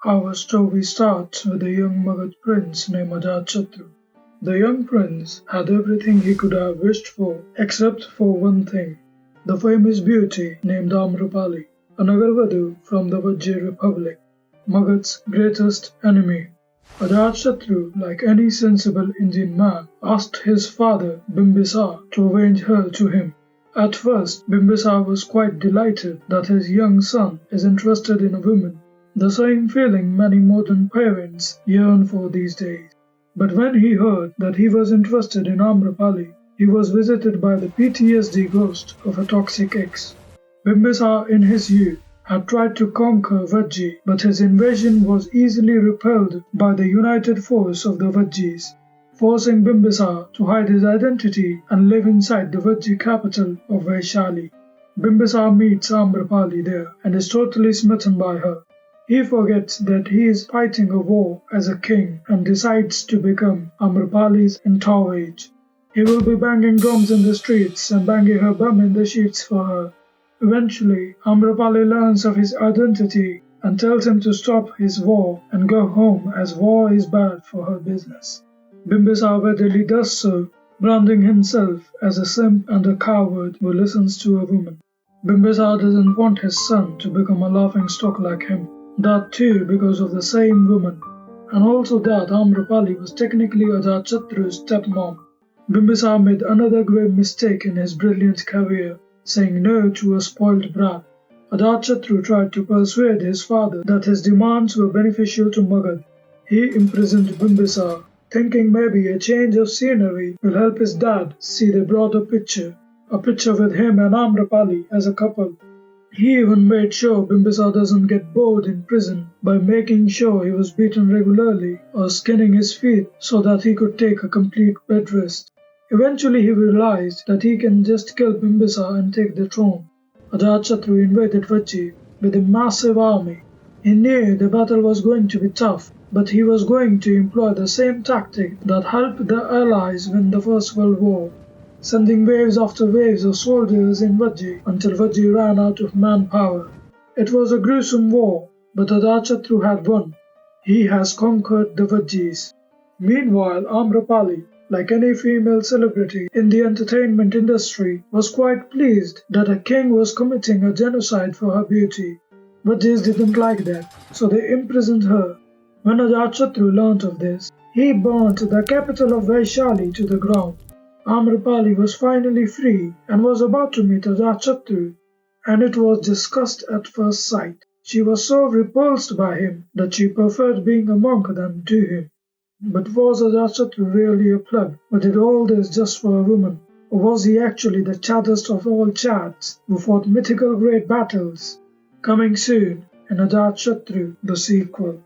Our story starts with a young Magad prince named Ajatshatru. The young prince had everything he could have wished for except for one thing, the famous beauty named Amrapali, a Nagarvadu from the Vajji Republic, Magad's greatest enemy. Ajatshatru, like any sensible Indian man, asked his father Bimbisar to arrange her to him. At first, Bimbisar was quite delighted that his young son is interested in a woman, the same feeling many modern parents yearn for these days. But when he heard that he was interested in Amrapali, he was visited by the PTSD ghost of a toxic ex. Bimbisar in his youth had tried to conquer Vajji, but his invasion was easily repelled by the united force of the Vajjis, forcing Bimbisar to hide his identity and live inside the Vajji capital of Vaishali. Bimbisar meets Amrapali there and is totally smitten by her. He forgets that he is fighting a war as a king and decides to become Amrapali's entourage. He will be banging drums in the streets and banging her bum in the sheets for her. Eventually, Amrapali learns of his identity and tells him to stop his war and go home as war is bad for her business. Bimbisar readily does so, branding himself as a simp and a coward who listens to a woman. Bimbisar doesn't want his son to become a laughingstock like him, that too because of the same woman, and also that Amrapali was technically Ajatshatru's stepmom. Bimbisar made another grave mistake in his brilliant career, saying no to a spoiled brat. Ajatshatru tried to persuade his father that his demands were beneficial to Magad. He imprisoned Bimbisar, thinking maybe a change of scenery will help his dad see the broader picture, a picture with him and Amrapali as a couple. He even made sure Bimbisar doesn't get bored in prison by making sure he was beaten regularly or skinning his feet so that he could take a complete bed rest. Eventually he realized that he can just kill Bimbisar and take the throne. Ajatshatru invaded Vajji with a massive army. He knew the battle was going to be tough, but he was going to employ the same tactic that helped the Allies win the First World War, sending waves after waves of soldiers in Vajji until Vajji ran out of manpower. It was a gruesome war, but Ajatshatru had won. He has conquered the Vajjis. Meanwhile, Amrapali, like any female celebrity in the entertainment industry, was quite pleased that a king was committing a genocide for her beauty. Vajjis didn't like that, so they imprisoned her. When Ajatshatru learnt of this, he burnt the capital of Vaishali to the ground. Amrapali was finally free and was about to meet Ajatshatru, and it was disgust at first sight. She was so repulsed by him that she preferred being a monk than to him. But was Ajatshatru really a pleb, or did all this just for a woman? Or was he actually the chaddest of all chads who fought mythical great battles? Coming soon in Ajatshatru, the sequel.